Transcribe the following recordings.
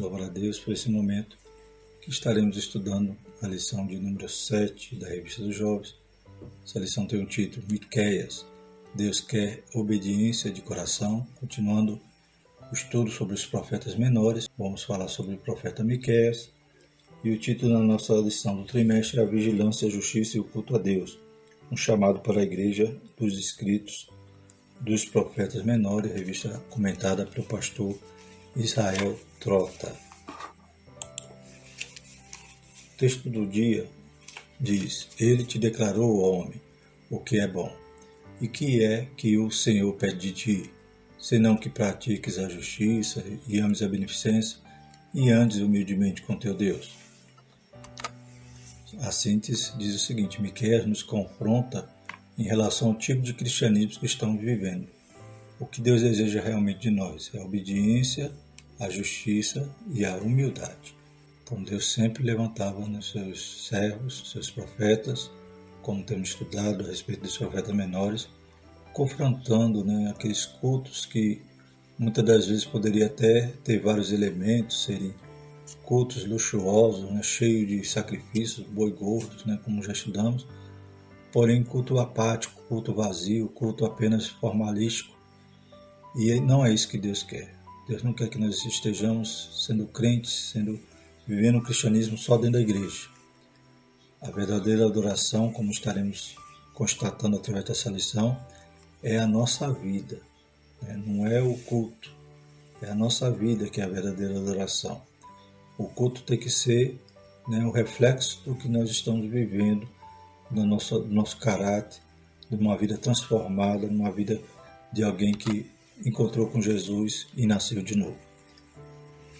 louvar a Deus por esse momento que estaremos estudando a lição de número 7 da Revista dos Jovens. Essa lição tem o título Miqueias, Deus quer obediência de coração. Continuando o estudo sobre os profetas menores, vamos falar sobre o profeta Miqueias. E o título da nossa lição do trimestre é a vigilância, a justiça e o culto a Deus. Um chamado para a igreja dos escritos dos profetas menores, revista comentada pelo pastor Israel Trota. O texto do dia diz: Ele te declarou, homem, o que é bom. E que é que o Senhor pede de ti, senão que pratiques a justiça e ames a beneficência e andes humildemente com teu Deus. A síntese diz o seguinte: Miqueias nos confronta em relação ao tipo de cristianismo que estamos vivendo. O que Deus deseja realmente de nós é a obediência, a justiça e a humildade. Então Deus sempre levantava nos seus servos, seus profetas, como temos estudado a respeito dos profetas menores, confrontando aqueles cultos que muitas das vezes poderia até ter vários elementos, serem cultos luxuosos, cheios de sacrifícios, boi gordos, como já estudamos, porém culto apático, culto vazio, culto apenas formalístico. E não é isso que Deus quer. Deus não quer que nós estejamos sendo crentes, vivendo o cristianismo só dentro da igreja. A verdadeira adoração, como estaremos constatando através dessa lição, é a nossa vida, não é o culto, é a nossa vida que é a verdadeira adoração. O culto tem que ser o reflexo do que nós estamos vivendo, do nosso caráter, de uma vida transformada, de uma vida de alguém que encontrou com Jesus e nasceu de novo.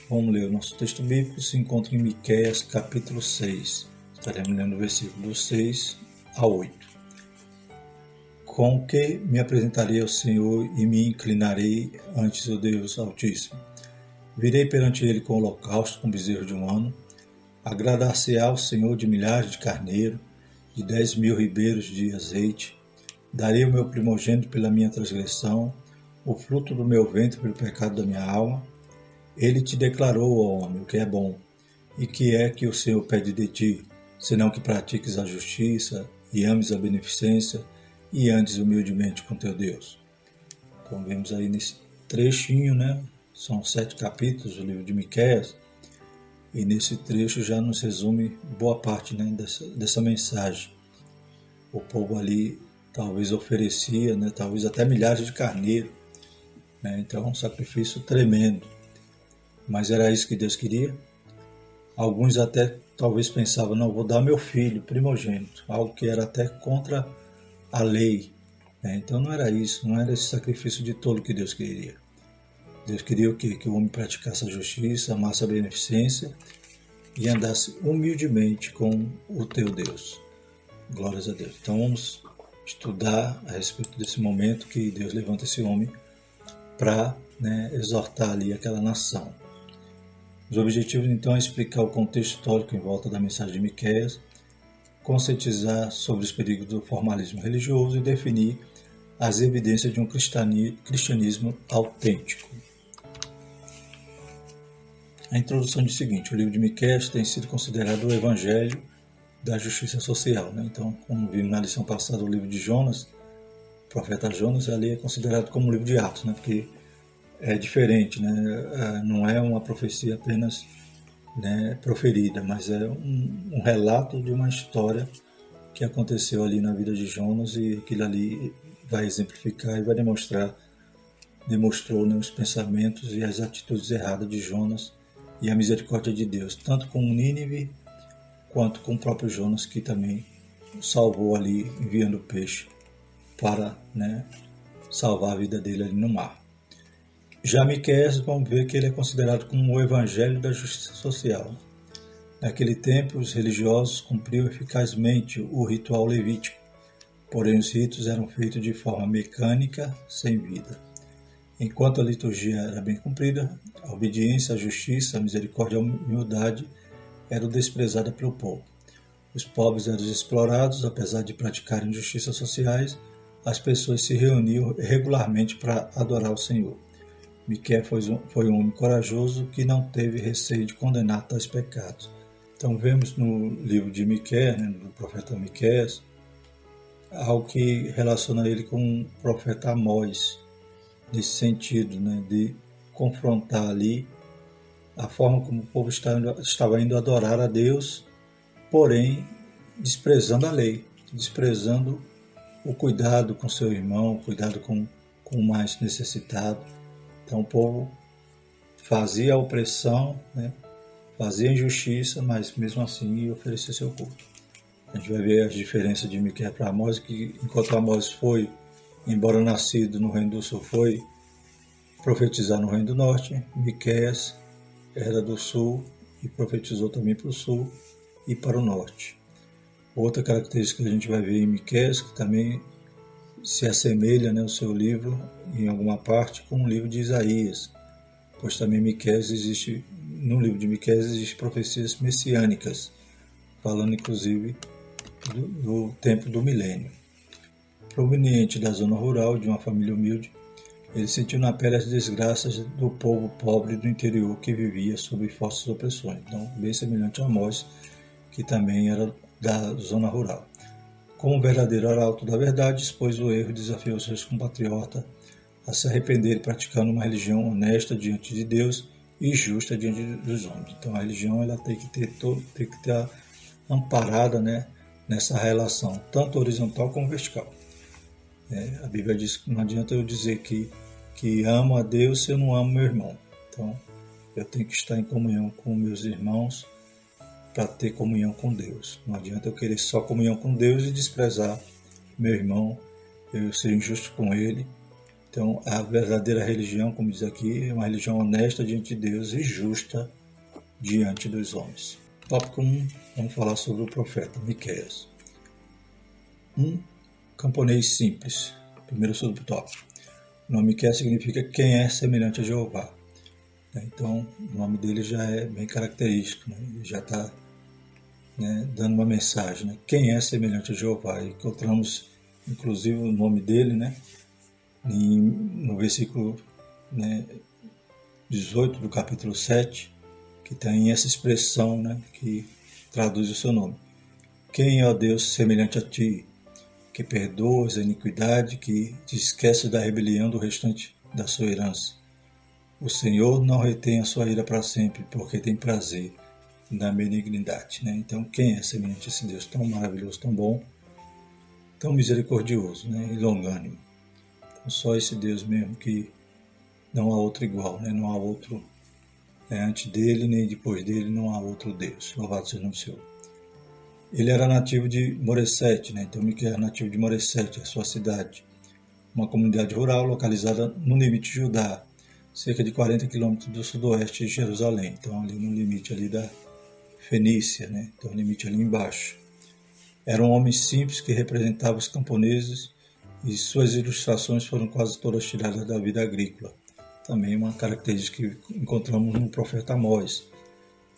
Vamos ler o nosso texto bíblico, se encontra em Miqueias capítulo 6. Estaremos lendo o versículo 6 a 8. Com que me apresentarei ao Senhor e me inclinarei ante o Deus Altíssimo. Virei perante ele com holocausto, com bezerro de um ano. Agradar-se-á ao Senhor de milhares de carneiro, de 10.000 ribeiros de azeite. Darei o meu primogênito pela minha transgressão, o fruto do meu ventre pelo pecado da minha alma. Ele te declarou, ó homem, o que é bom. E que é que o Senhor pede de ti, senão que pratiques a justiça e ames a beneficência e andes humildemente com teu Deus. Então vemos aí nesse trechinho, são 7 capítulos do livro de Miqueias, e nesse trecho já nos resume boa parte dessa mensagem. O povo ali talvez oferecia, talvez até milhares de carneiros, então um sacrifício tremendo. Mas era isso que Deus queria? Alguns até talvez pensavam, não, vou dar meu filho primogênito, algo que era até contra a lei. Então não era isso, não era esse sacrifício de tolo que Deus queria. Deus queria o quê? Que o homem praticasse a justiça, amasse a beneficência e andasse humildemente com o teu Deus. Glórias a Deus. Então vamos estudar a respeito desse momento que Deus levanta esse homem para exortar ali aquela nação. Os objetivos então é explicar o contexto histórico em volta da mensagem de Miqueias, conscientizar sobre os perigos do formalismo religioso e definir as evidências de um cristianismo autêntico. A introdução diz o seguinte: o livro de Miqueias tem sido considerado o evangelho da justiça social. Então, como vimos na lição passada, o livro de Jonas, o profeta Jonas, ali é considerado como um livro de Atos, porque é diferente, não é uma profecia apenas proferida, mas é um relato de uma história que aconteceu ali na vida de Jonas, e aquilo ali vai exemplificar e vai demonstrou os pensamentos e as atitudes erradas de Jonas e a misericórdia de Deus, tanto com Nínive quanto com o próprio Jonas, que também salvou ali, enviando peixe para salvar a vida dele ali no mar. Já Miqueias, vamos ver que ele é considerado como o evangelho da justiça social. Naquele tempo, os religiosos cumpriam eficazmente o ritual levítico, porém os ritos eram feitos de forma mecânica, sem vida. Enquanto a liturgia era bem cumprida, a obediência, a justiça, a misericórdia e a humildade eram desprezadas pelo povo. Os pobres eram explorados, apesar de praticarem injustiças sociais, as pessoas se reuniam regularmente para adorar o Senhor. Miqueias foi um homem corajoso que não teve receio de condenar tais pecados. Então vemos no livro de Miqueias, né, do profeta Miqueias, algo que relaciona ele com o profeta Amós, nesse sentido, né, de confrontar ali a forma como o povo estava indo adorar a Deus, porém desprezando a lei, desprezando o cuidado com seu irmão, o cuidado com o mais necessitado. Então o povo fazia a opressão, né, fazia injustiça, mas mesmo assim oferecia seu culto. A gente vai ver as diferenças de Miqueias para Amós, que enquanto Amós foi, embora nascido no Reino do Sul, foi profetizar no Reino do Norte, Miqueias era do Sul e profetizou também para o Sul e para o Norte. Outra característica que a gente vai ver em Miqueias, que também se assemelha, né, o seu livro, em alguma parte, com o livro de Isaías, pois também no livro de Miqueias existem profecias messiânicas, falando inclusive do tempo do milênio. Proveniente da zona rural, de uma família humilde, ele sentiu na pele as desgraças do povo pobre do interior que vivia sob fortes opressões. Então, bem semelhante a Amós, que também era da zona rural. Como verdadeiro arauto da verdade, expôs o erro e desafiou seus compatriotas a se arrependerem praticando uma religião honesta diante de Deus e justa diante dos homens. Então, a religião ela tem que estar amparada, né, nessa relação, tanto horizontal como vertical. A Bíblia diz que não adianta eu dizer que amo a Deus se eu não amo meu irmão. Então, eu tenho que estar em comunhão com meus irmãos para ter comunhão com Deus. Não adianta eu querer só comunhão com Deus e desprezar meu irmão, eu ser injusto com ele. Então, a verdadeira religião, como diz aqui, é uma religião honesta diante de Deus e justa diante dos homens. Tópico 1, vamos falar sobre o profeta Miqueias. Camponês simples. Primeiro subtópico. O nome Miqueias significa quem é semelhante a Jeová. Então, o nome dele já é bem característico, né? Ele já está, né, dando uma mensagem, né? Quem é semelhante a Jeová. E encontramos, inclusive, o nome dele, né, no versículo, né, 18 do capítulo 7, que tem essa expressão, né, que traduz o seu nome. Quem é, ó Deus, semelhante a ti, que perdoas a iniquidade, que te esqueces da rebelião do restante da sua herança. O Senhor não retém a sua ira para sempre, porque tem prazer na benignidade. Né? Então, quem é semelhante a esse Deus tão maravilhoso, tão bom, tão misericordioso, né? E longânimo? Então, só esse Deus mesmo, que não há outro igual, né? Não há outro antes dele, nem depois dele, não há outro Deus. Louvado seja o nome do Senhor. Ele era nativo de Moresete, né? Então Miqueias era nativo de Moresete, a sua cidade, uma comunidade rural localizada no limite de Judá, cerca de 40 quilômetros do sudoeste de Jerusalém, então ali no limite ali da Fenícia, né? Então limite ali embaixo. Era um homem simples que representava os camponeses e suas ilustrações foram quase todas tiradas da vida agrícola. Também uma característica que encontramos no profeta Amós.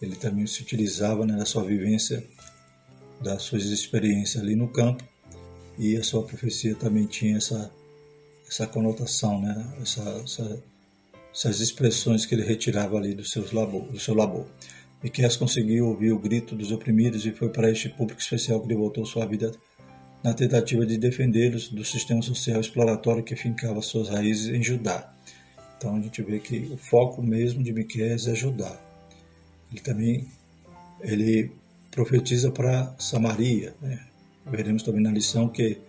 Ele também se utilizava, né, da sua vivência, das suas experiências ali no campo, e a sua profecia também tinha essa conotação, né? Essas expressões que ele retirava ali do seu labor. Miqueias conseguiu ouvir o grito dos oprimidos e foi para este público especial que devotou sua vida na tentativa de defendê-los do sistema social exploratório que fincava suas raízes em Judá. Então a gente vê que o foco mesmo de Miqueias é Judá. Ele profetiza para Samaria, né? Veremos também na lição que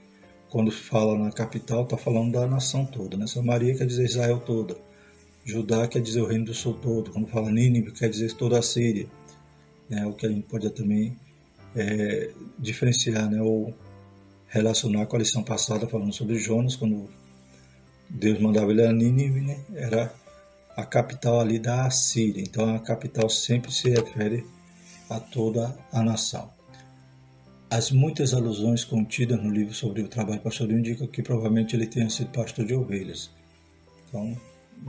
quando fala na capital está falando da nação toda, né? Samaria quer dizer Israel toda, Judá quer dizer o reino do sul todo, quando fala Nínive quer dizer toda a Síria, né? O que a gente pode também diferenciar, né? Ou relacionar com a lição passada falando sobre Jonas, quando Deus mandava ele a Nínive, né? Era a capital ali da Assíria, então a capital sempre se refere a toda a nação. As muitas alusões contidas no livro sobre o trabalho pastoril indicam que provavelmente ele tenha sido pastor de ovelhas. Então,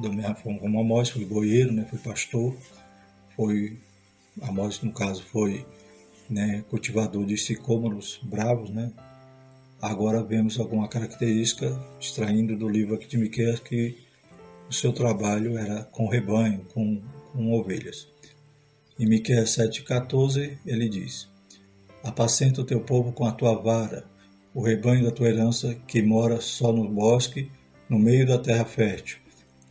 da mesma forma como Amós foi boieiro, né, foi pastor, Amós no caso foi, né, cultivador de sicômoros bravos, né. Agora vemos alguma característica extraindo do livro aqui de Miqueias que o seu trabalho era com rebanho, com ovelhas. Em Miqueias 7,14 ele diz: apacenta o teu povo com a tua vara, o rebanho da tua herança que mora só no bosque, no meio da terra fértil.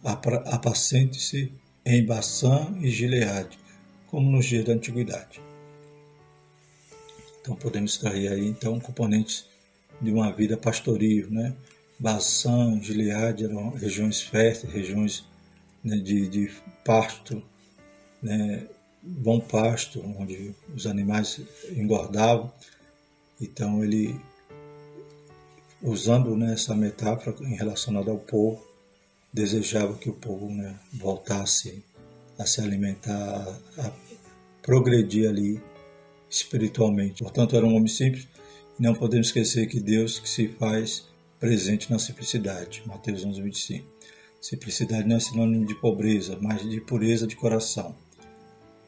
Apacente-se em Baçã e Gileade, como nos dias da antiguidade. Então podemos extrair aí então componentes de uma vida pastoril, né? Baçã, Gileade eram regiões férteis, regiões, né, de pasto, né, bom pasto, onde os animais engordavam. Então ele, usando, né, essa metáfora em relacionada ao povo, desejava que o povo, né, voltasse a se alimentar, a progredir ali espiritualmente. Portanto, era um homem simples, e não podemos esquecer que Deus que se faz presente na simplicidade. Mateus 11:25. Simplicidade não é sinônimo de pobreza, mas de pureza de coração.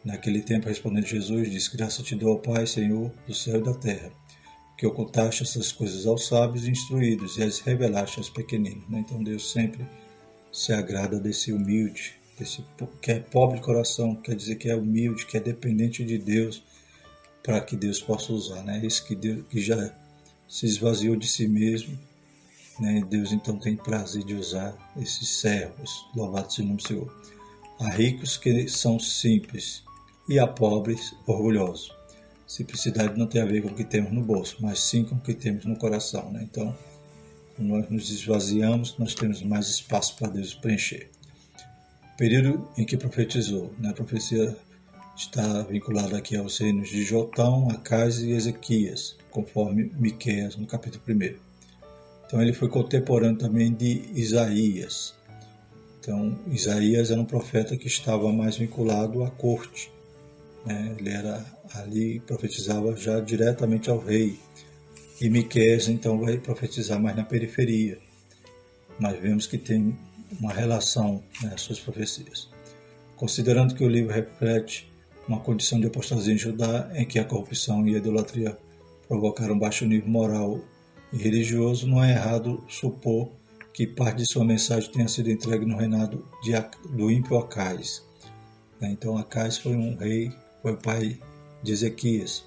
Naquele tempo, respondendo Jesus, disse: graça te dou, Pai, Senhor do céu e da terra, que ocultaste essas coisas aos sábios e instruídos e as revelaste aos pequeninos. Então Deus sempre se agrada desse humilde, desse que é pobre de coração, quer dizer que é humilde, que é dependente de Deus, para que Deus possa usar, né? Esse que já se esvaziou de si mesmo, né? Deus então tem prazer de usar esses servos. Louvado seja o nome do Senhor. Há ricos que são simples e há pobres orgulhosos. Simplicidade não tem a ver com o que temos no bolso, mas sim com o que temos no coração, né? Então, quando nós nos esvaziamos, nós temos mais espaço para Deus preencher. O período em que profetizou, né? A profecia está vinculada aqui aos reinos de Jotão, Acais e Ezequias, conforme Miqueias no capítulo 1. Então ele foi contemporâneo também de Isaías. Então Isaías era um profeta que estava mais vinculado à corte, né? Ele era ali, profetizava já diretamente ao rei. E Miqueias então vai profetizar mais na periferia. Nós vemos que tem uma relação, né, as suas profecias. Considerando que o livro reflete uma condição de apostasia em Judá, em que a corrupção e a idolatria provocaram baixo nível moral e religioso, não é errado supor que parte de sua mensagem tenha sido entregue no reinado do ímpio Acais. Então Acais foi um rei, foi o pai de Ezequias,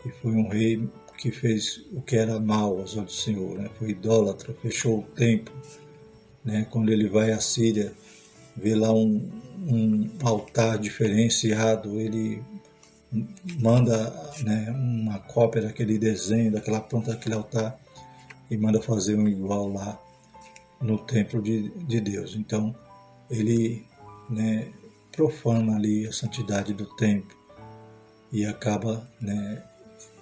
e foi um rei que fez o que era mal aos olhos do Senhor, né? Foi idólatra, fechou o templo, né? Quando ele vai à Síria, vê lá um altar diferenciado, ele manda, né, uma cópia daquele desenho, daquela planta daquele altar, e manda fazer um igual lá no templo de Deus. Então ele, né, profana ali a santidade do templo e acaba, né,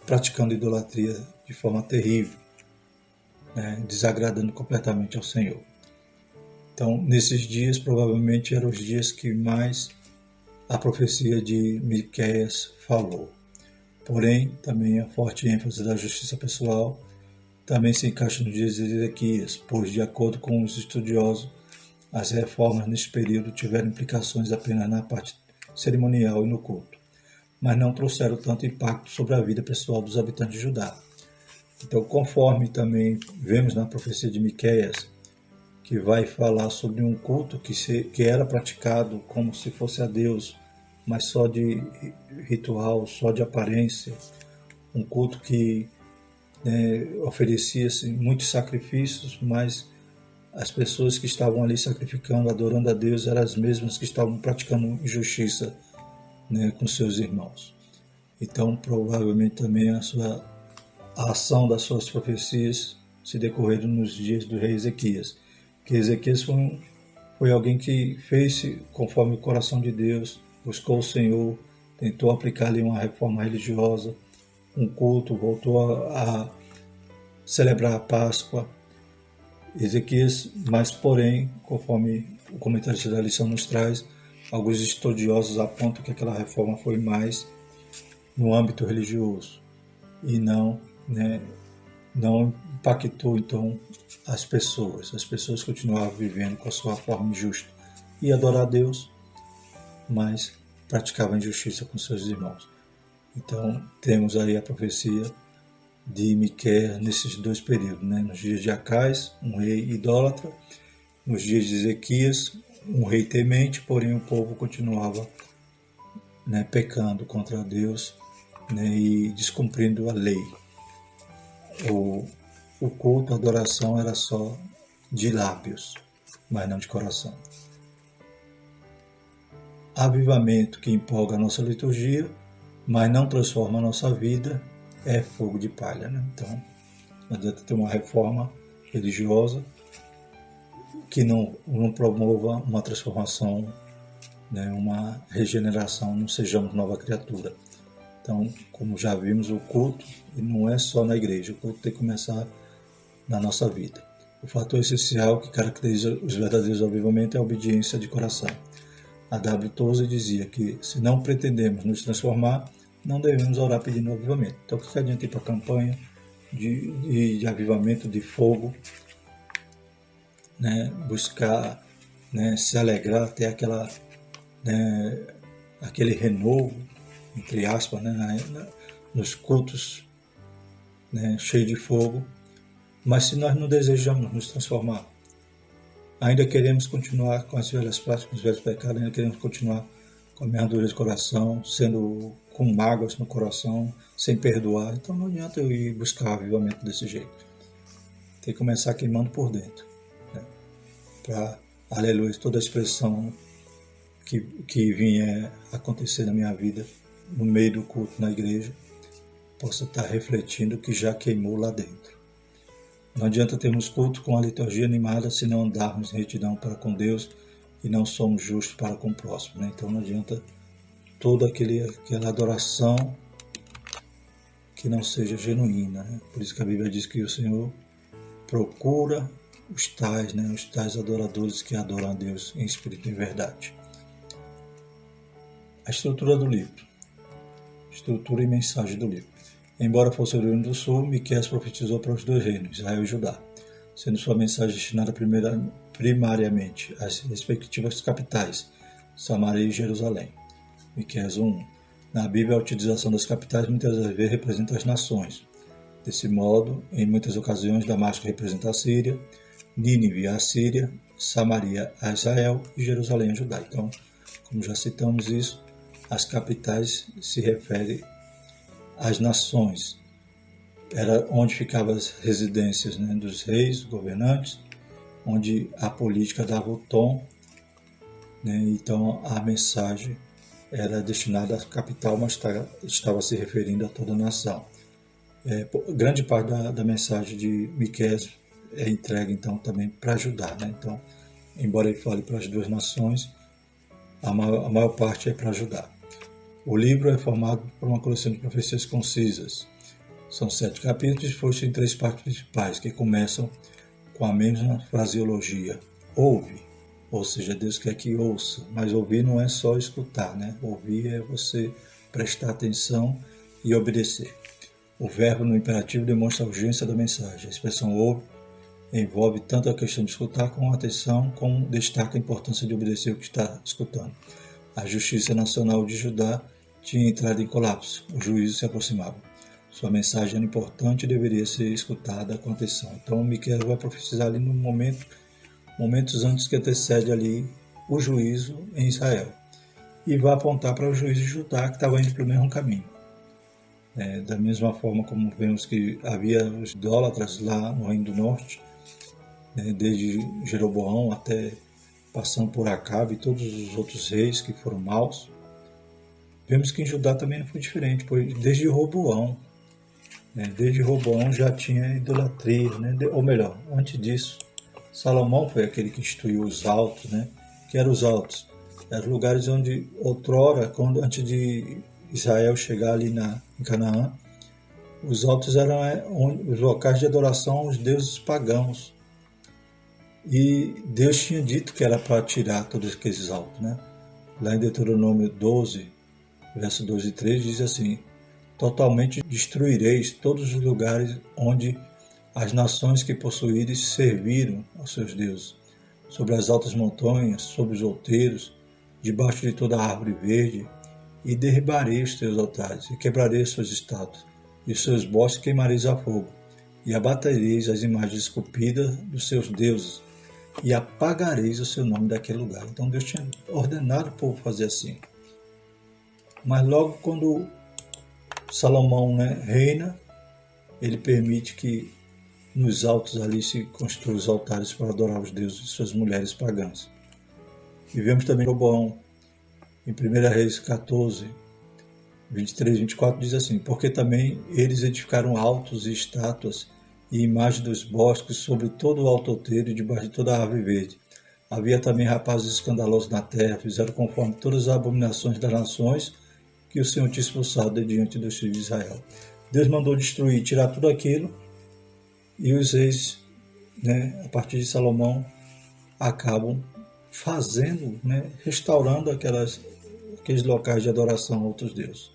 praticando idolatria de forma terrível, né, desagradando completamente ao Senhor. Então, nesses dias, provavelmente eram os dias que mais a profecia de Miqueias falou. Porém, também a forte ênfase da justiça pessoal também se encaixa nos dias de Ezequias, pois, de acordo com os estudiosos, as reformas neste período tiveram implicações apenas na parte cerimonial e no culto, mas não trouxeram tanto impacto sobre a vida pessoal dos habitantes de Judá. Então, conforme também vemos na profecia de Miqueias, que vai falar sobre um culto que era praticado como se fosse a Deus, mas só de ritual, só de aparência, um culto que, né, oferecia-se muitos sacrifícios, mas as pessoas que estavam ali sacrificando, adorando a Deus, eram as mesmas que estavam praticando injustiça, né, com seus irmãos. Então, provavelmente também a ação das suas profecias se decorreram nos dias do rei Ezequias, que Ezequias foi alguém que fez conforme o coração de Deus, buscou o Senhor, tentou aplicar ali uma reforma religiosa, um culto, voltou a celebrar a Páscoa. Ezequias, mas porém, conforme o comentário da lição nos traz, alguns estudiosos apontam que aquela reforma foi mais no âmbito religioso e não, né, não impactou então as pessoas continuavam vivendo com a sua forma injusta e adorar a Deus, mas praticavam injustiça com seus irmãos. Então temos aí a profecia de Miqueias nesses dois períodos, né? Nos dias de Acais, um rei idólatra, Nos dias de Ezequias, um rei temente, porém o povo continuava, pecando contra Deus, e descumprindo a lei. O culto, a adoração era só de lábios, mas não de coração. Avivamento que empolga a nossa liturgia, mas não transforma a nossa vida, é fogo de palha. Então, não adianta ter uma reforma religiosa que não promova uma transformação, uma regeneração, não sejamos nova criatura. Então, como já vimos, o culto não é só na igreja, o culto tem que começar na nossa vida. O fator essencial que caracteriza os verdadeiros avivamentos é a obediência de coração. A W. Tozer dizia que, se não pretendemos nos transformar, não devemos orar pedindo avivamento. Então, o que adianta ir para a campanha de avivamento, de fogo, buscar se alegrar, ter aquele renovo, entre aspas, nos cultos, cheio de fogo, mas se nós não desejamos nos transformar, ainda queremos continuar com as velhas práticas, os velhos pecados, ainda queremos continuar com a amargura de coração, sendo com mágoas no coração, sem perdoar, então não adianta eu ir buscar avivamento desse jeito. Tem que começar queimando por dentro, para, aleluia, toda a expressão que vinha acontecer na minha vida, no meio do culto na igreja, possa estar refletindo que já queimou lá dentro. Não adianta termos culto com a liturgia animada se não andarmos em retidão para com Deus e não somos justos para com o próximo. Então não adianta toda aquela adoração que não seja genuína. Por isso que a Bíblia diz que o Senhor procura os tais adoradores que adoram a Deus em espírito e em verdade. A estrutura do livro. Estrutura e mensagem do livro. Embora fosse oriundo do sul, Miqueias profetizou para os dois reinos, Israel e Judá, sendo sua mensagem destinada primariamente às respectivas capitais, Samaria e Jerusalém. Miqueias 1. Na Bíblia, a utilização das capitais muitas vezes representa as nações. Desse modo, em muitas ocasiões, Damasco representa a Síria, Nínive a Síria, Samaria a Israel e Jerusalém a Judá. Então, como já citamos isso, as capitais se referem às nações. Era onde ficavam as residências dos reis, governantes, onde a política dava o tom, então a mensagem era destinada à capital, mas estava se referindo a toda a nação. Grande parte da mensagem de Miqueias é entregue então também para Judá. Então, embora ele fale para as duas nações, a maior parte é para Judá. O livro é formado por uma coleção de profecias concisas. São 7 capítulos expostos em 3 partes principais, que começam com a mesma fraseologia. Ouve, ou seja, Deus quer que ouça, mas ouvir não é só escutar, Ouvir é você prestar atenção e obedecer. O verbo no imperativo demonstra a urgência da mensagem. A expressão ouve envolve tanto a questão de escutar com atenção, como destaca a importância de obedecer o que está escutando. A justiça nacional de Judá tinha entrado em colapso, o juízo se aproximava. Sua mensagem era importante e deveria ser escutada com atenção. Então, Miqueias vai profetizar ali no momentos antes que antecede ali o juízo em Israel. E vai apontar para o juízo de Judá, que estava indo pelo mesmo caminho. Da mesma forma como vemos que havia os idólatras lá no Reino do Norte, desde Jeroboão até passando por Acabe e todos os outros reis que foram maus. Vemos que em Judá também não foi diferente, pois desde Roboão já tinha idolatria, ou melhor, antes disso, Salomão foi aquele que instituiu os altos, que eram os altos. Eram lugares onde outrora, antes de Israel chegar ali em Canaã, os altos eram os locais de adoração aos deuses pagãos. E Deus tinha dito que era para tirar todos aqueles altos. Lá em Deuteronômio 12, verso 2 e 3, diz assim: totalmente destruireis todos os lugares onde as nações que possuíres serviram aos seus deuses, sobre as altas montanhas, sobre os outeiros, debaixo de toda árvore verde, e derribarei os teus altares, e quebrarei as suas estátuas, e os seus bosques queimareis a fogo, e abatereis as imagens esculpidas dos seus deuses, e apagareis o seu nome daquele lugar. Então Deus tinha ordenado o povo fazer assim. Mas logo quando Salomão, né, reina, ele permite que nos altos ali se construam os altares para adorar os deuses e suas mulheres pagãs. E vemos também Roboão, em 1 Reis 14, 23 e 24, diz assim: porque também eles edificaram altos e estátuas e imagens dos bosques sobre todo o alto outeiro e debaixo de toda a árvore verde. Havia também rapazes escandalosos na terra, fizeram conforme todas as abominações das nações que o Senhor tinha expulsado de diante dos filhos de Israel. Deus mandou destruir, tirar tudo aquilo, e os reis, né, a partir de Salomão, acabam fazendo, né, restaurando aqueles locais de adoração a outros deuses.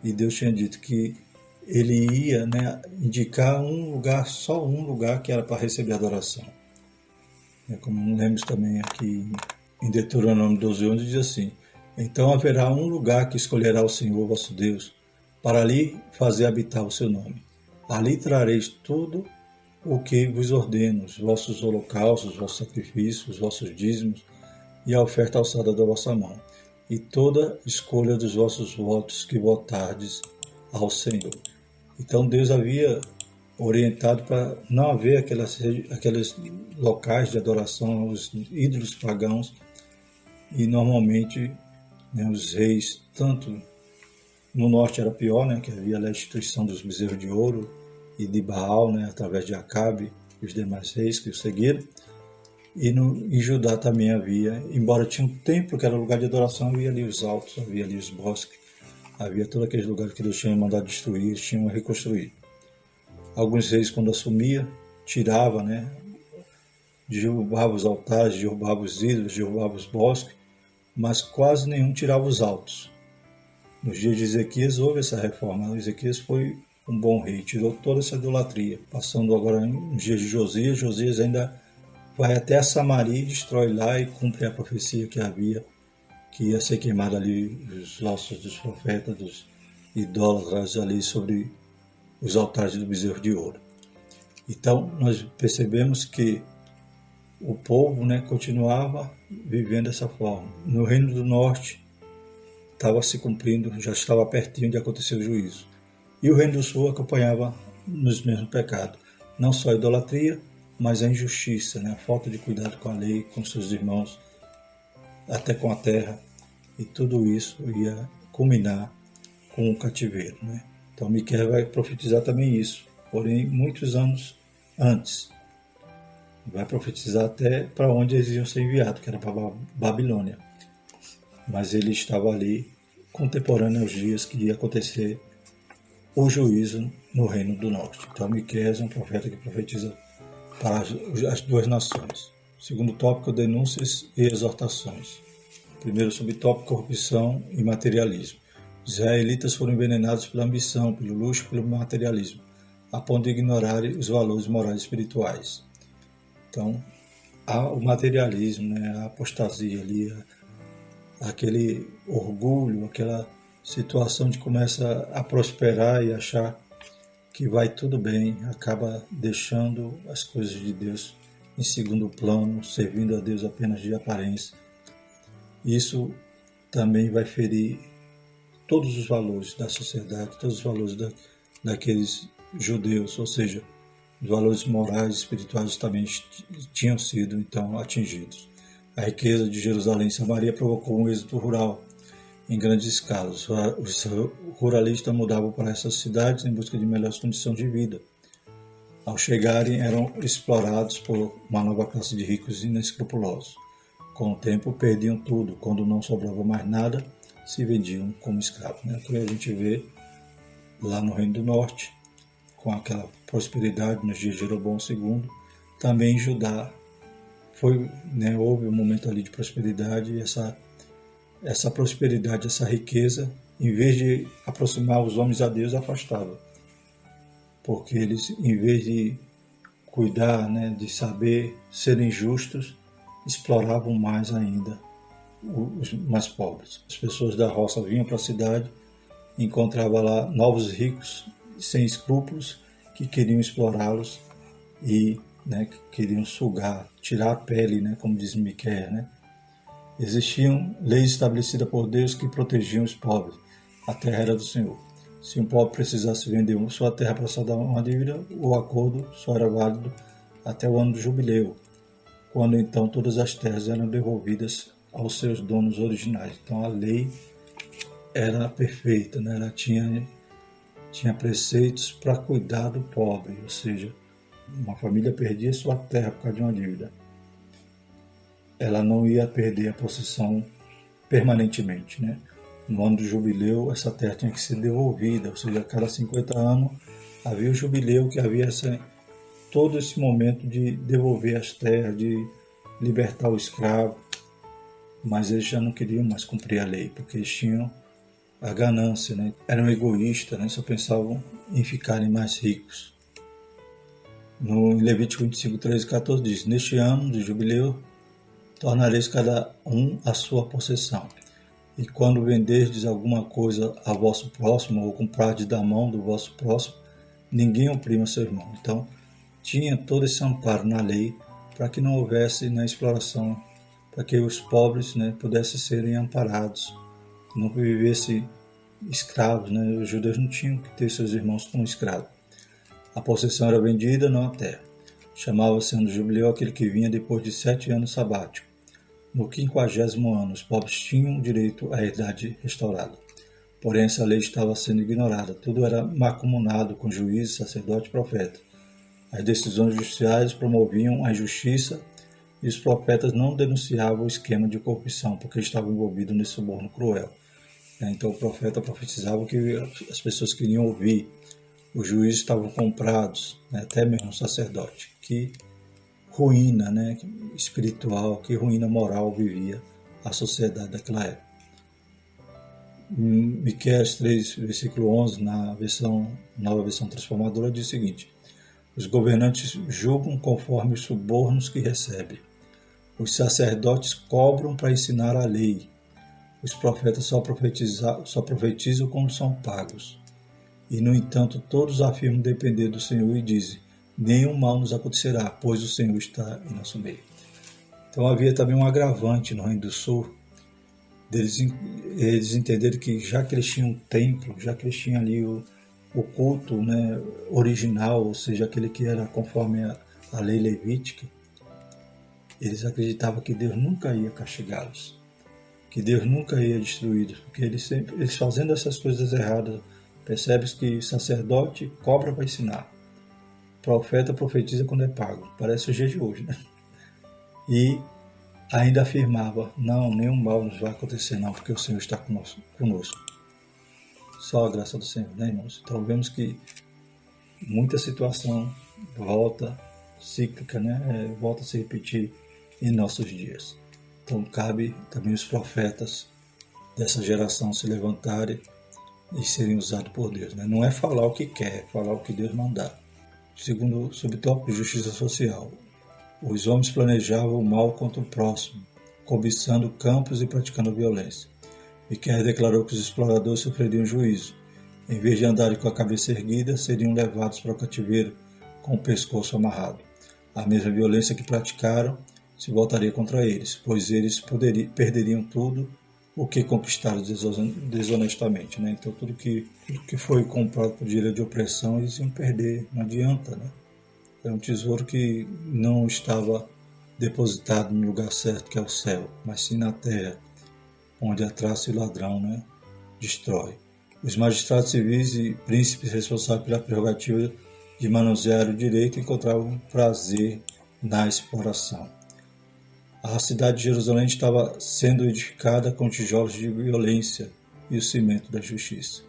E Deus tinha dito que ele ia, né, indicar um lugar, só um lugar que era para receber adoração. Como lemos também aqui em Deuteronômio 12:11, diz assim: então haverá um lugar que escolherá o Senhor vosso Deus, para ali fazer habitar o seu nome. Ali trareis tudo o que vos ordeno, os vossos holocaustos, os vossos sacrifícios, os vossos dízimos e a oferta alçada da vossa mão, e toda escolha dos vossos votos que votardes ao Senhor. Então Deus havia orientado para não haver aqueles locais de adoração aos ídolos pagãos, e normalmente, né, os reis, tanto no norte era pior, né, que havia a instituição dos bezerros de ouro e de Baal, né, através de Acabe e os demais reis que o seguiram. E em Judá também havia, embora tinha um templo que era lugar de adoração, havia ali os altos, havia ali os bosques, havia todos aqueles lugares que Deus tinha mandado destruir, eles tinham a reconstruir. Alguns reis, quando assumia, tirava, né, derrubava os altares, derrubava os ídolos, derrubava os bosques, mas quase nenhum tirava os altos. Nos dias de Ezequias houve essa reforma. Ezequias foi um bom rei, tirou toda essa idolatria. Passando agora nos dias de Josias, Josias ainda vai até a Samaria e destrói lá e cumpre a profecia que havia, que ia ser queimado ali os ossos dos profetas, dos idólatras ali sobre os altares do bezerro de ouro. Então nós percebemos que o povo, né, continuava vivendo dessa forma. No Reino do Norte estava se cumprindo, já estava pertinho de acontecer o juízo. E o Reino do Sul acompanhava nos mesmos pecados. Não só a idolatria, mas a injustiça, né, a falta de cuidado com a lei, com seus irmãos, até com a terra. E tudo isso ia culminar com o cativeiro, né? Então Miqueias vai profetizar também isso, porém muitos anos antes. Vai profetizar até para onde eles iam ser enviados, que era para a Babilônia. Mas ele estava ali contemporâneo aos dias que ia acontecer o juízo no Reino do Norte. Então Miqueias é um profeta que profetiza para as duas nações. Segundo tópico, denúncias e exortações. Primeiro subtópico, corrupção e materialismo. Os israelitas foram envenenados pela ambição, pelo luxo, pelo materialismo, a ponto de ignorarem os valores morais e espirituais. Então, há o materialismo, né, a apostasia ali, aquele orgulho, aquela situação de começa a prosperar e achar que vai tudo bem, acaba deixando as coisas de Deus em segundo plano, servindo a Deus apenas de aparência. Isso também vai ferir todos os valores da sociedade, todos os valores daqueles judeus, ou seja, os valores morais e espirituais também tinham sido então atingidos. A riqueza de Jerusalém e Samaria provocou um êxodo rural em grandes escalas. Os ruralistas mudavam para essas cidades em busca de melhores condições de vida. Ao chegarem, eram explorados por uma nova classe de ricos inescrupulosos. Com o tempo, perdiam tudo. Quando não sobrava mais nada, se vendiam como escravos. O que a gente vê lá no Reino do Norte, com aquela prosperidade nos dias de Jeroboão II, também em Judá houve um momento ali de prosperidade, e essa prosperidade, essa riqueza, em vez de aproximar os homens a Deus, afastava. Porque eles, em vez de cuidar, né, de saber serem justos, exploravam mais ainda os mais pobres. As pessoas da roça vinham para a cidade, encontravam lá novos ricos, sem escrúpulos, que queriam explorá-los e né, que queriam sugar, tirar a pele, né, como diz Miqueias, né? Existiam leis estabelecidas por Deus que protegiam os pobres. A terra era do Senhor. Se um pobre precisasse vender sua terra para saldar uma dívida, o acordo só era válido até o ano do jubileu, quando então todas as terras eram devolvidas aos seus donos originais. Então a lei era perfeita, né? Ela tinha preceitos para cuidar do pobre, ou seja, uma família perdia sua terra por causa de uma dívida, ela não ia perder a possessão permanentemente, né? No ano do jubileu, essa terra tinha que ser devolvida, ou seja, a cada 50 anos havia o jubileu, que havia todo esse momento de devolver as terras, de libertar o escravo, mas eles já não queriam mais cumprir a lei, porque eles tinham a ganância, né? Eram egoístas, né? Só pensavam em ficarem mais ricos. No Levítico 25, 13 e 14 diz: neste ano de jubileu, tornareis cada um a sua possessão. E quando venderdes alguma coisa a vosso próximo, ou comprardes da mão do vosso próximo, ninguém oprima seu irmão. Então, tinha todo esse amparo na lei para que não houvesse na exploração, para que os pobres, né, pudessem serem amparados, não vivessem escravos, né? Os judeus não tinham que ter seus irmãos como escravos. A possessão era vendida, não a terra. Chamava-se ano jubileu aquele que vinha depois de 7 anos sabáticos. No 50º ano, os pobres tinham direito à herdade restaurada. Porém, essa lei estava sendo ignorada. Tudo era mancomunado com juízes, sacerdotes e profetas. As decisões judiciais promoviam a injustiça e os profetas não denunciavam o esquema de corrupção, porque estavam envolvidos nesse suborno cruel. Então, o profeta profetizava o que as pessoas queriam ouvir. Os juízes estavam comprados, né? Até mesmo o sacerdote. Que ruína, né, espiritual, que ruína moral vivia a sociedade daquela época. Miqueias 3, versículo 11, na nova versão transformadora, diz o seguinte: os governantes julgam conforme os subornos que recebem. Os sacerdotes cobram para ensinar a lei. Os profetas só profetizam quando são pagos. E, no entanto, todos afirmam depender do Senhor e dizem: nenhum mal nos acontecerá, pois o Senhor está em nosso meio. Então havia também um agravante no Reino do Sul, eles entenderam que já que eles tinham um templo, já que eles tinham ali o culto, né, original, ou seja, aquele que era conforme a lei levítica, eles acreditavam que Deus nunca ia castigá-los, que Deus nunca ia destruí-los, porque eles fazendo essas coisas erradas, percebes que sacerdote cobra para ensinar, profeta profetiza quando é pago, parece o dia de hoje, né? E ainda afirmava: não, nenhum mal nos vai acontecer não, porque o Senhor está conosco. Só a graça do Senhor, né, irmãos? Então vemos que muita situação volta cíclica, né? Volta a se repetir em nossos dias. Então cabe também os profetas dessa geração se levantarem e serem usados por Deus, né? Não é falar o que quer, é falar o que Deus mandar. Segundo o subtópico de justiça social, os homens planejavam o mal contra o próximo, cobiçando campos e praticando violência. Miqueias declarou que os exploradores sofreriam juízo. Em vez de andarem com a cabeça erguida, seriam levados para o cativeiro com o pescoço amarrado. A mesma violência que praticaram se voltaria contra eles, pois eles perderiam tudo o que conquistaram desonestamente, né? Então tudo que foi comprado por dinheiro de opressão, eles iam perder, não adianta, né? É um tesouro que não estava depositado no lugar certo, que é o céu, mas sim na terra, onde a traça e o ladrão, né, destrói. Os magistrados civis e príncipes responsáveis pela prerrogativa de manusear o direito encontravam prazer na exploração. A cidade de Jerusalém estava sendo edificada com tijolos de violência e o cimento da justiça.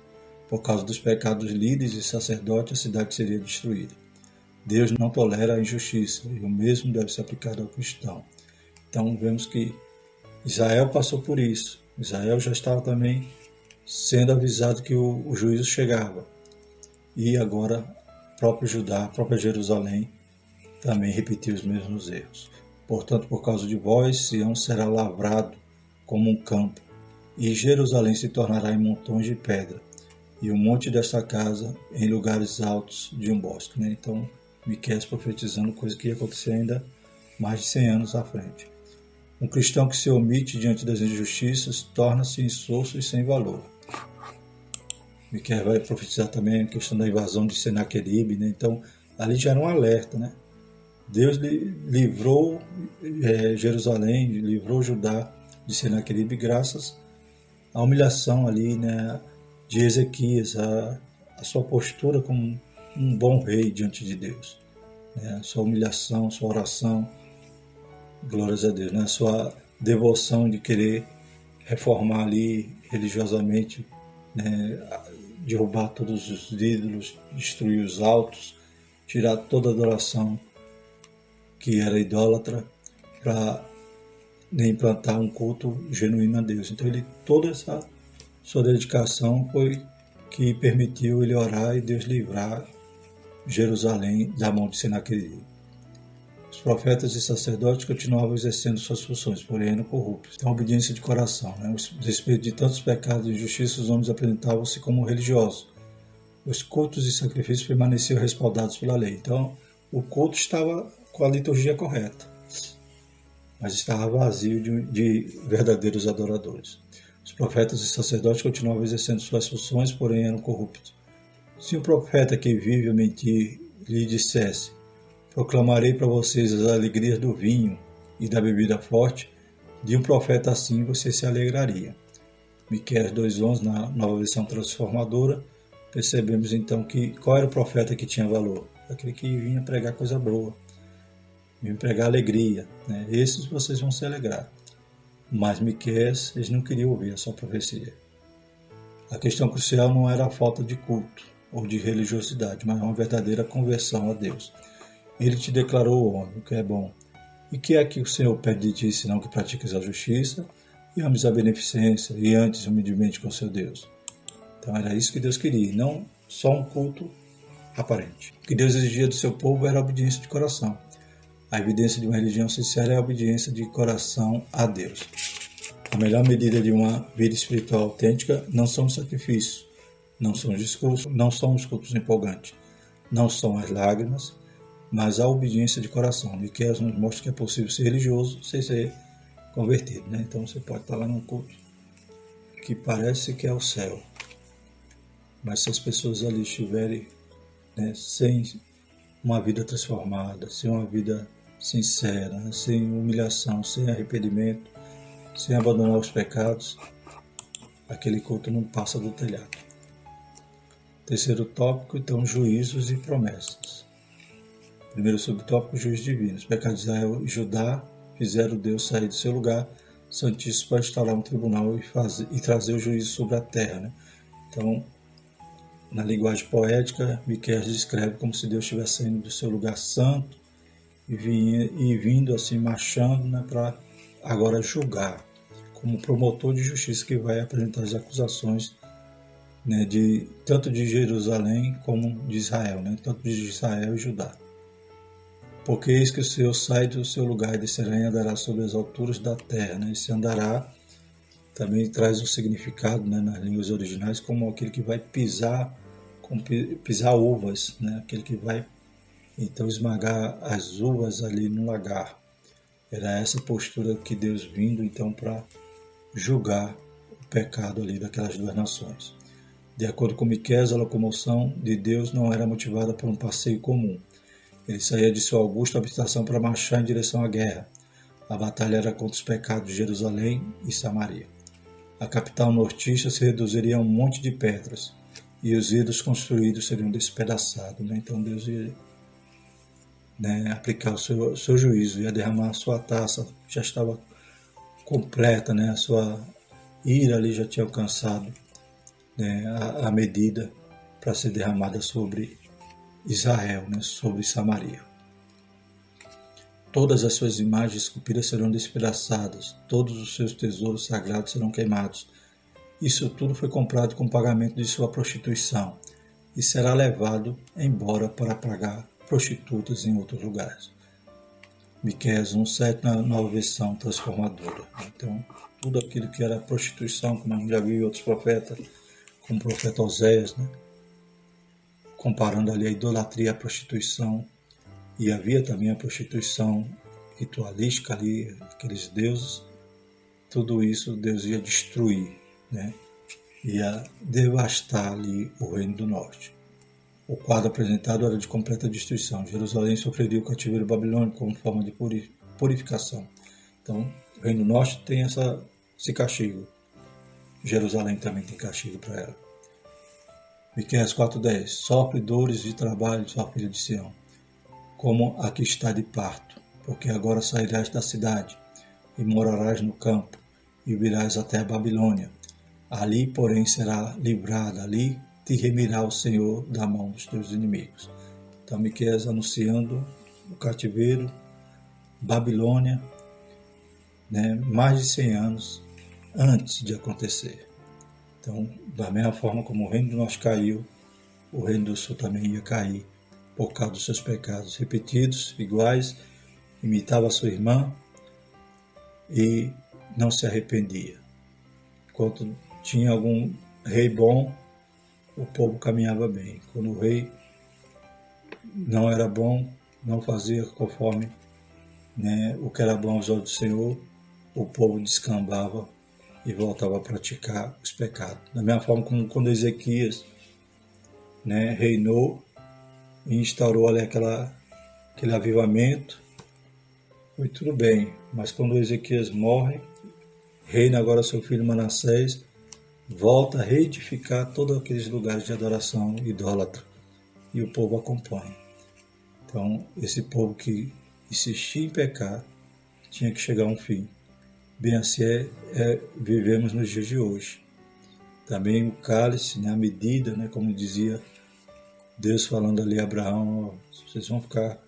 Por causa dos pecados dos líderes e sacerdotes, a cidade seria destruída. Deus não tolera a injustiça e o mesmo deve ser aplicado ao cristão. Então vemos que Israel passou por isso. Israel já estava também sendo avisado que o juízo chegava. E agora próprio Judá, a própria Jerusalém também repetiu os mesmos erros. Portanto, por causa de vós, Sião será lavrado como um campo, e Jerusalém se tornará em montões de pedra, e o monte desta casa em lugares altos de um bosque. Né? Então, Miqueias profetizando coisa que ia acontecer ainda mais de 100 anos à frente. Um cristão que se omite diante das injustiças torna-se insosso e sem valor. Miqueias vai profetizar também a questão da invasão de Senaqueribe, né? Então, ali já era um alerta, né? Deus livrou Jerusalém, livrou Judá de Senaqueribe graças à humilhação ali, né, de Ezequias, a sua postura como um bom rei diante de Deus, né? A sua humilhação, sua oração, glórias a Deus, né? A sua devoção de querer reformar ali religiosamente, né? Derrubar todos os ídolos, destruir os altos, tirar toda a adoração que era idólatra, para implantar um culto genuíno a Deus. Então toda essa sua dedicação foi que permitiu ele orar e Deus livrar Jerusalém da mão de Senaqueribe. Os profetas e sacerdotes continuavam exercendo suas funções, porém eram corruptos. Então, a obediência de coração. Né? A despeito de tantos pecados e injustiças, os homens apresentavam-se como religiosos. Os cultos e sacrifícios permaneciam respaldados pela lei. Então, o culto estava com a liturgia correta, mas estava vazio de verdadeiros adoradores. Os profetas e sacerdotes continuavam exercendo suas funções, porém eram corruptos. Se um profeta que vive a mentir lhe dissesse: proclamarei para vocês as alegrias do vinho e da bebida forte, de um profeta assim você se alegraria. Miqueias 2:11, na nova versão transformadora, percebemos então que qual era o profeta que tinha valor? Aquele que vinha pregar coisa boa, vinha pregar alegria, né? Esses vocês vão se alegrar. Mas Miqueias, eles não queriam ouvir a sua profecia. A questão crucial não era a falta de culto ou de religiosidade, mas uma verdadeira conversão a Deus. Ele te declarou homem, o que é bom. E que é que o Senhor pede de ti, senão que pratiques a justiça e ames a beneficência e antes humildemente com seu Deus. Então era isso que Deus queria, não só um culto aparente. O que Deus exigia do seu povo era a obediência de coração. A evidência de uma religião sincera é a obediência de coração a Deus. A melhor medida de uma vida espiritual autêntica não são os sacrifícios, não são os discursos, não são os cultos empolgantes, não são as lágrimas, mas a obediência de coração. Miqueias nos mostra que é possível ser religioso sem ser convertido, né? Então você pode estar lá num culto que parece que é o céu, mas se as pessoas ali estiverem, né, sem uma vida transformada, sem uma vida sincera, né, sem humilhação, sem arrependimento, sem abandonar os pecados, aquele culto não passa do telhado. Terceiro tópico, então, juízos e promessas. Primeiro subtópico, juízo divino. Os pecados de Israel e Judá fizeram Deus sair do seu lugar santíssimo para instalar um tribunal e trazer o juízo sobre a terra, né? Então, na linguagem poética, Miqueias descreve como se Deus estivesse saindo do seu lugar santo e vindo assim, marchando, né, para agora julgar, como promotor de justiça que vai apresentar as acusações, né, tanto de Jerusalém como de Israel, né, tanto de Israel e Judá. Porque eis que o Senhor sai do seu lugar e descerá e andará sobre as alturas da terra. Né? Esse andará também traz um significado, né, nas línguas originais como aquele que vai pisar uvas, né? Aquele que vai então esmagar as uvas ali no lagar. Era essa postura que Deus vindo então para julgar o pecado ali daquelas duas nações. De acordo com Miqueias, a locomoção de Deus não era motivada por um passeio comum. Ele saía de sua augusta habitação para marchar em direção à guerra. A batalha era contra os pecados de Jerusalém e Samaria. A capital nortista se reduziria a um monte de pedras e os ídolos construídos seriam despedaçados. Né? Então Deus ia, né, aplicar o seu juízo, ia derramar a sua taça, já estava completa, né? A sua ira ali já tinha alcançado, né, a medida para ser derramada sobre Israel, né, sobre Samaria. Todas as suas imagens esculpidas serão despedaçadas, todos os seus tesouros sagrados serão queimados. Isso tudo foi comprado com o pagamento de sua prostituição e será levado embora para pagar prostitutas em outros lugares. Miqueias 1:7 na nova versão transformadora. Então, tudo aquilo que era prostituição, como a gente já viu em outros profetas, como o profeta Oséias, né? Comparando ali a idolatria à prostituição, e havia também a prostituição ritualística ali, aqueles deuses, tudo isso Deus ia destruir, né? Ia devastar ali o Reino do Norte. O quadro apresentado era de completa destruição. Jerusalém sofreria o cativeiro babilônico como forma de purificação. Então, o Reino do Norte tem esse castigo. Jerusalém também tem castigo para ela. Miqueias 4:10. Sofre dores de trabalho, sua filha de Sião, como a que está de parto, porque agora sairás da cidade e morarás no campo e virás até a Babilônia. Ali, porém, será livrada, ali te remirá o Senhor da mão dos teus inimigos. Então, Miqueias anunciando o cativeiro, Babilônia, né, mais de 100 anos antes de acontecer. Então, da mesma forma como o Reino do Norte caiu, o Reino do Sul também ia cair por causa dos seus pecados repetidos, iguais, imitava a sua irmã e não se arrependia. Enquanto tinha algum rei bom, o povo caminhava bem. Quando o rei não era bom, não fazia conforme, né, o que era bom aos olhos do Senhor, o povo descambava e voltava a praticar os pecados. Da mesma forma como quando Ezequias, né, reinou e instaurou ali aquele avivamento, foi tudo bem, mas quando Ezequias morre, reina agora seu filho Manassés, volta a reedificar todos aqueles lugares de adoração idólatra e o povo acompanha. Então, esse povo que insistia em pecar tinha que chegar a um fim. Bem assim vivemos nos dias de hoje. Também o cálice, né, a medida, né, como dizia Deus falando ali a Abraão, vocês vão ficar,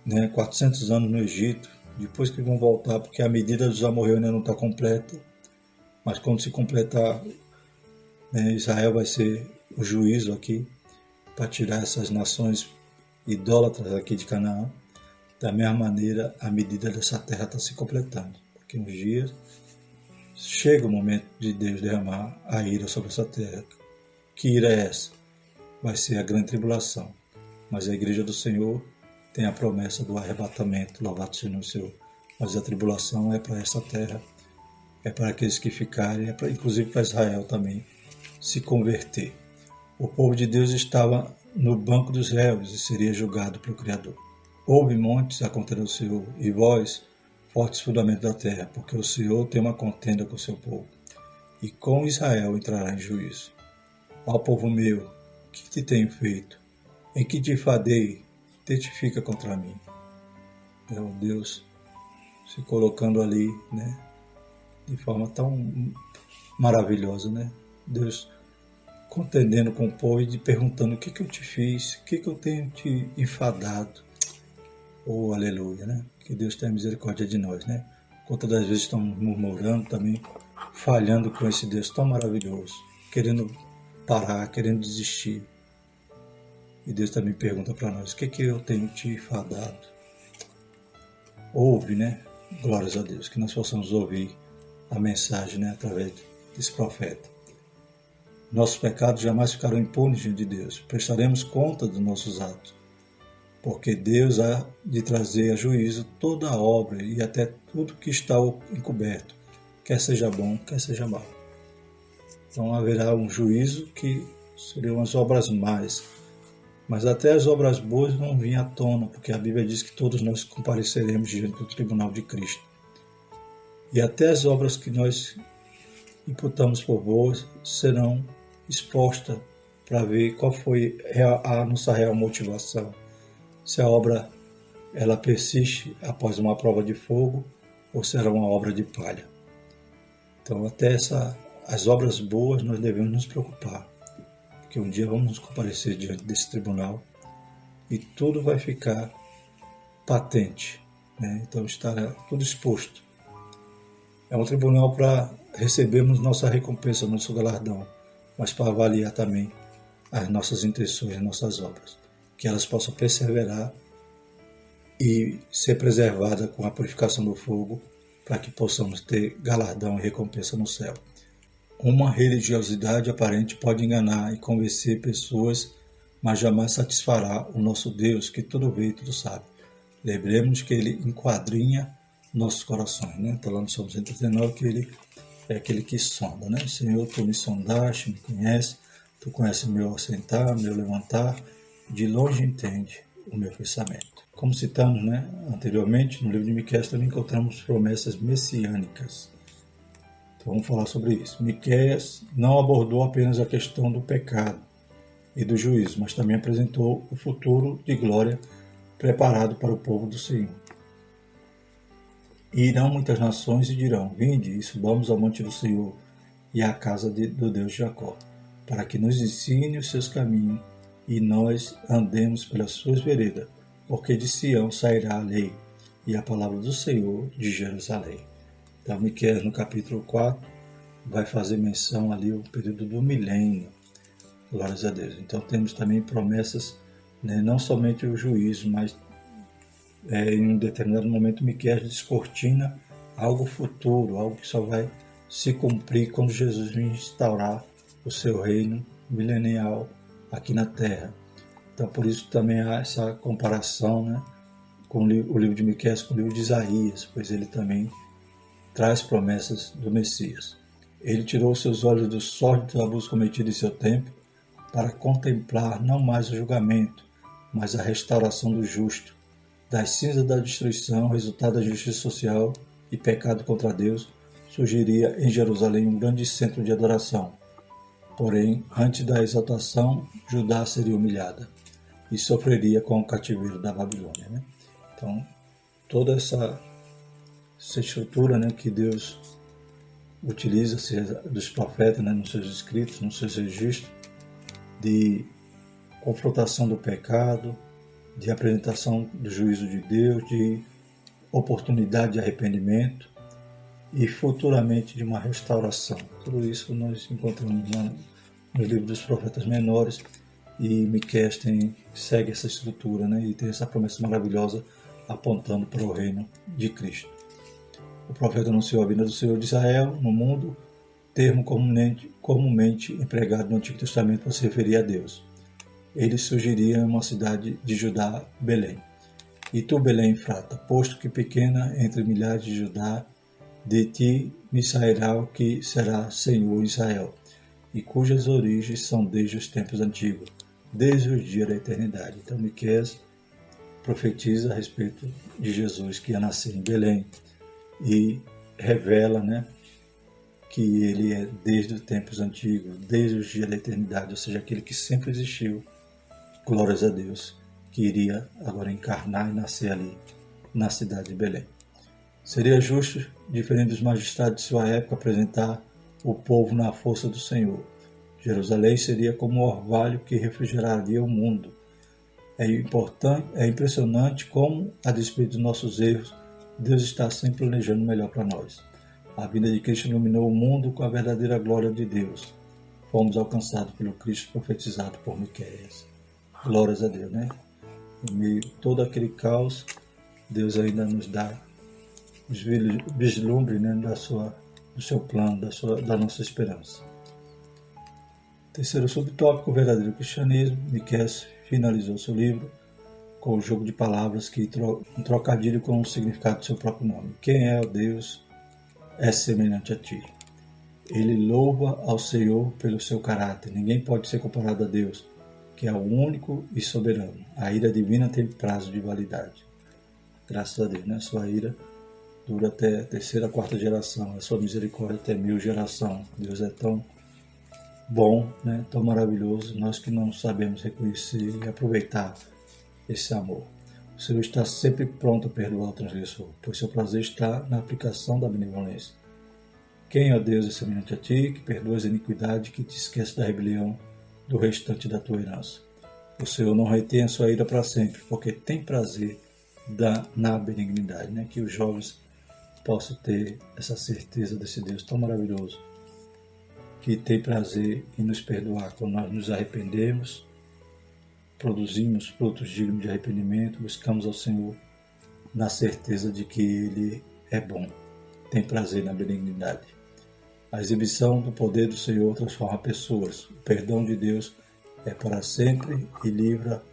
né, 400 anos no Egito, depois que vão voltar, porque a medida dos amorreus ainda não está completa, mas quando se completar, né, Israel vai ser o juízo aqui, para tirar essas nações idólatras aqui de Canaã. Da mesma maneira, a medida dessa terra está se completando, porque uns dias chega o momento de Deus derramar a ira sobre essa terra. Que ira é essa? Vai ser a grande tribulação, mas a igreja do Senhor tem a promessa do arrebatamento, louvado seja o Senhor. Mas a tribulação é para essa terra, é para aqueles que ficarem, inclusive para Israel também, se converter. O povo de Deus estava no banco dos réus e seria julgado pelo Criador. Ouve montes a contenda do Senhor, e vós, fortes fundamentos da terra, porque o Senhor tem uma contenda com o seu povo, e com Israel entrará em juízo. Ó povo meu, que te tenho feito? Em que te enfadei? Testifica contra mim. É o Deus se colocando ali, né, de forma tão maravilhosa, né? Deus contendendo com o povo e perguntando o que eu te fiz, o que eu tenho te enfadado. Oh, aleluia, né? Que Deus tenha misericórdia de nós, né? Quantas das vezes estamos murmurando também, falhando com esse Deus tão maravilhoso, querendo parar, querendo desistir. E Deus também pergunta para nós, o que eu tenho te enfadado? Ouve, né? Glórias a Deus, que nós possamos ouvir a mensagem, né, através desse profeta. Nossos pecados jamais ficarão impunes diante de Deus. Prestaremos conta dos nossos atos, porque Deus há de trazer a juízo toda a obra e até tudo que está encoberto, quer seja bom, quer seja mal. Então haverá um juízo que seriam as obras más, mas até as obras boas vão vir à tona, porque a Bíblia diz que todos nós compareceremos diante do tribunal de Cristo. E até as obras que nós imputamos por boas serão expostas para ver qual foi a nossa real motivação. Se a obra ela persiste após uma prova de fogo ou será uma obra de palha. Então até as obras boas nós devemos nos preocupar, porque um dia vamos nos comparecer diante desse tribunal e tudo vai ficar patente, né? Então estará tudo exposto. É um tribunal para recebermos nossa recompensa, nosso galardão, mas para avaliar também as nossas intenções, as nossas obras, que elas possam perseverar e ser preservadas com a purificação do fogo, para que possamos ter galardão e recompensa no céu. Uma religiosidade aparente pode enganar e convencer pessoas, mas jamais satisfará o nosso Deus, que tudo vê e tudo sabe. Lembremos que Ele enquadrinha nossos corações, né? Está lá no Salmo 139 que Ele é aquele que sonda, né? Senhor, Tu me sondaste, me conhece, Tu conheces meu assentar, meu levantar, de longe entende o meu pensamento. Como citamos, né, anteriormente, no livro de Miqueias também encontramos promessas messiânicas. Então vamos falar sobre isso. Miqueias não abordou apenas a questão do pecado e do juízo, mas também apresentou o futuro de glória preparado para o povo do Senhor. E irão muitas nações e dirão: Vinde e subamos ao monte do Senhor e à casa do Deus de Jacó, para que nos ensine os seus caminhos e nós andemos pelas suas veredas, porque de Sião sairá a lei e a palavra do Senhor de Jerusalém. Então, Miqueias, no capítulo 4, vai fazer menção ali ao período do milênio. Glórias a Deus. Então, temos também promessas, né, não somente o juízo, mas em um determinado momento Miqueias descortina algo futuro, algo que só vai se cumprir quando Jesus vir instaurar o seu reino milenial aqui na Terra. Então, por isso também há essa comparação, né, com o livro de Miqueias com o livro de Isaías, pois ele também traz promessas do Messias. Ele tirou seus olhos dos sórdidos abusos cometidos em seu tempo para contemplar não mais o julgamento, mas a restauração do justo. Das cinzas da destruição, resultado da justiça social e pecado contra Deus, surgiria em Jerusalém um grande centro de adoração. Porém, antes da exaltação, Judá seria humilhada e sofreria com o cativeiro da Babilônia, né? Então, toda essa estrutura, né, que Deus utiliza dos profetas, né, nos seus escritos, nos seus registros, de confrontação do pecado, de apresentação do juízo de Deus, de oportunidade de arrependimento e futuramente de uma restauração. Tudo isso nós encontramos no livro dos profetas menores, e Miqueias segue essa estrutura, né, e tem essa promessa maravilhosa apontando para o reino de Cristo. O profeta anunciou a vinda do Senhor de Israel no mundo, termo comumente empregado no Antigo Testamento para se referir a Deus. Ele surgiria em uma cidade de Judá, Belém. E tu, Belém Efrata, posto que pequena entre milhares de Judá, de ti me sairá o que será Senhor Israel, e cujas origens são desde os tempos antigos, desde os dias da eternidade. Então, Miqueias profetiza a respeito de Jesus que ia nascer em Belém e revela, né, que ele é desde os tempos antigos, desde os dias da eternidade, ou seja, aquele que sempre existiu. Glórias a Deus, que iria agora encarnar e nascer ali na cidade de Belém. Seria justo, diferente dos magistrados de sua época, apresentar o povo na força do Senhor. Jerusalém seria como um orvalho que refrigeraria o mundo. É impressionante como, a despeito dos nossos erros, Deus está sempre planejando o melhor para nós. A vinda de Cristo iluminou o mundo com a verdadeira glória de Deus. Fomos alcançados pelo Cristo profetizado por Miqueias. Glórias a Deus, né? Em meio a todo aquele caos, Deus ainda nos dá vislumbre, né, do seu plano, da nossa esperança. Terceiro subtópico, o verdadeiro cristianismo. Miqueias finalizou seu livro com o jogo de palavras que um trocadilho com o significado do seu próprio nome. Quem é o Deus é semelhante a ti. Ele louva ao Senhor pelo seu caráter. Ninguém pode ser comparado a Deus, que é o único e soberano. A ira divina tem prazo de validade. Graças a Deus, né? Sua ira dura até a terceira, quarta geração. A sua misericórdia até 1000 gerações. Deus é tão bom, né? Tão maravilhoso. Nós que não sabemos reconhecer e aproveitar esse amor. O Senhor está sempre pronto a perdoar o transgressor, pois seu prazer está na aplicação da benevolência. Quem, ó Deus, é semelhante a ti, que perdoas a iniquidade, que te esquece da rebelião do restante da tua herança. O Senhor não retém a sua ira para sempre, porque tem prazer na benignidade, né? Que os jovens possam ter essa certeza desse Deus tão maravilhoso, que tem prazer em nos perdoar quando nós nos arrependemos, produzimos frutos dignos de arrependimento, buscamos ao Senhor na certeza de que Ele é bom, tem prazer na benignidade. A exibição do poder do Senhor transforma pessoas. O perdão de Deus é para sempre e livra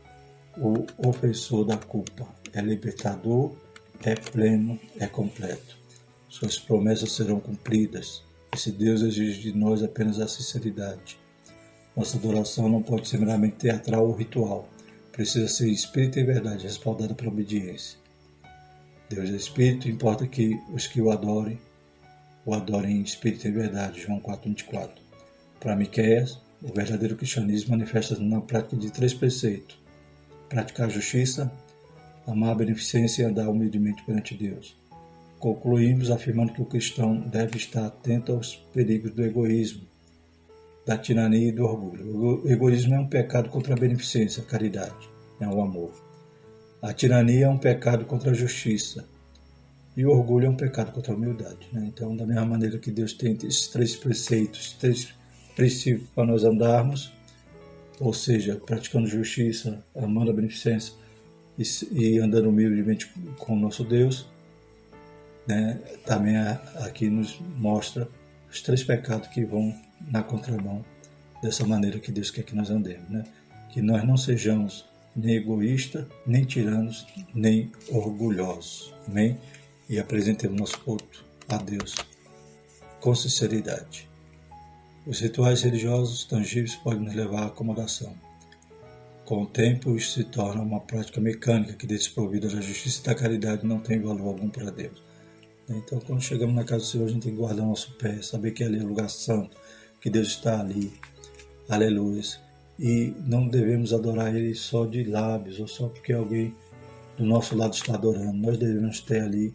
o ofensor da culpa. É libertador, é pleno, é completo. Suas promessas serão cumpridas. Esse Deus exige de nós apenas a sinceridade. Nossa adoração não pode ser meramente teatral ou ritual. Precisa ser espírito e verdade, respaldada pela obediência. Deus é espírito, importa que os que o adorem em espírito e verdade. João 4,24. Para Miqueias, o verdadeiro cristianismo manifesta-se na prática de 3 preceitos: praticar a justiça, amar a beneficência e andar humildemente perante Deus. Concluímos afirmando que o cristão deve estar atento aos perigos do egoísmo, da tirania e do orgulho. O egoísmo é um pecado contra a beneficência, a caridade, é o amor. A tirania é um pecado contra a justiça. E o orgulho é um pecado contra a humildade. Então, da mesma maneira que Deus tem esses 3 preceitos, 3 princípios para nós andarmos, ou seja, praticando justiça, amando a beneficência e andando humildemente com o nosso Deus, também aqui nos mostra os 3 pecados que vão na contramão dessa maneira que Deus quer que nós andemos. Que nós não sejamos nem egoístas, nem tiranos, nem orgulhosos. Amém? E apresentemos nosso culto a Deus com sinceridade. Os rituais religiosos tangíveis podem nos levar à acomodação. Com o tempo, isso se torna uma prática mecânica que, desprovida da justiça e da caridade, não tem valor algum para Deus. Então, quando chegamos na casa do Senhor, a gente tem que guardar nosso pé, saber que ali é o lugar santo, que Deus está ali. Aleluia. E não devemos adorar Ele só de lábios, ou só porque alguém do nosso lado está adorando. Nós devemos ter ali,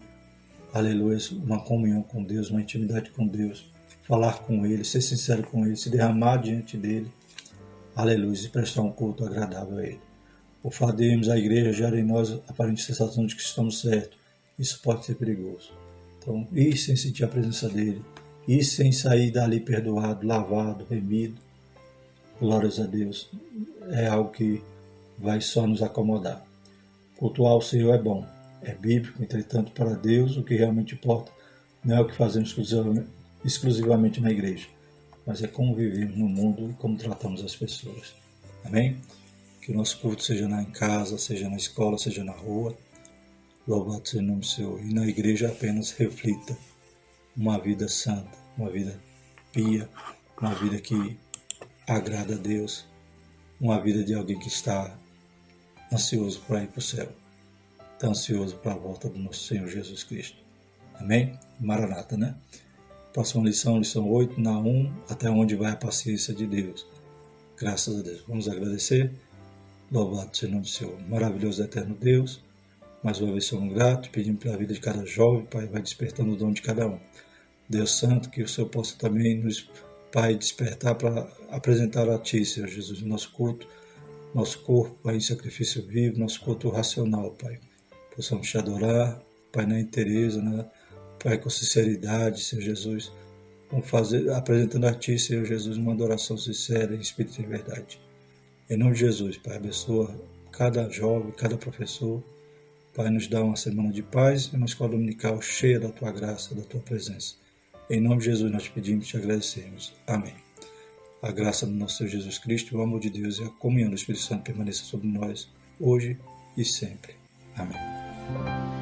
aleluia, uma comunhão com Deus, uma intimidade com Deus, falar com Ele, ser sincero com Ele, se derramar diante dEle, aleluia, e prestar um culto agradável a Ele. O fato de irmos à igreja gera em nós a aparente sensação de que estamos certos. Isso pode ser perigoso. Então, ir sem sentir a presença dEle, ir sem sair dali perdoado, lavado, remido, glórias a Deus, é algo que vai só nos acomodar. Cultuar o Senhor é bom, é bíblico, entretanto, para Deus o que realmente importa não é o que fazemos exclusivamente na igreja, mas é como vivemos no mundo e como tratamos as pessoas. Amém? Que o nosso culto seja em casa, seja na escola, seja na rua. Louvado seja o nome do Senhor. E na igreja apenas reflita uma vida santa, uma vida pia, uma vida que agrada a Deus, uma vida de alguém que está ansioso para ir para o céu, está ansioso para a volta do nosso Senhor Jesus Cristo. Amém? Maranata, né? Próxima lição, lição 8, Naum, até onde vai a paciência de Deus. Graças a Deus. Vamos agradecer. Louvado seja o nome do Senhor. Maravilhoso eterno Deus. Mais uma vez somos gratos, pedimos pela vida de cada jovem, Pai, vai despertando o dom de cada um. Deus Santo, que o Senhor possa também nos, Pai, despertar para apresentar a Ti, Senhor Jesus, o nosso culto, nosso corpo, Pai, em sacrifício vivo, nosso culto racional, Pai. Possamos Te adorar, Pai, na inteireza, Pai, com sinceridade, Senhor Jesus. Vamos apresentando a Ti, Senhor Jesus, uma adoração sincera, em espírito e em verdade. Em nome de Jesus, Pai, abençoa cada jovem, cada professor. Pai, nos dá uma semana de paz e uma escola dominical cheia da Tua graça, da Tua presença. Em nome de Jesus nós te pedimos e te agradecemos. Amém. A graça do nosso Senhor Jesus Cristo, o amor de Deus e a comunhão do Espírito Santo permaneça sobre nós, hoje e sempre. Amém.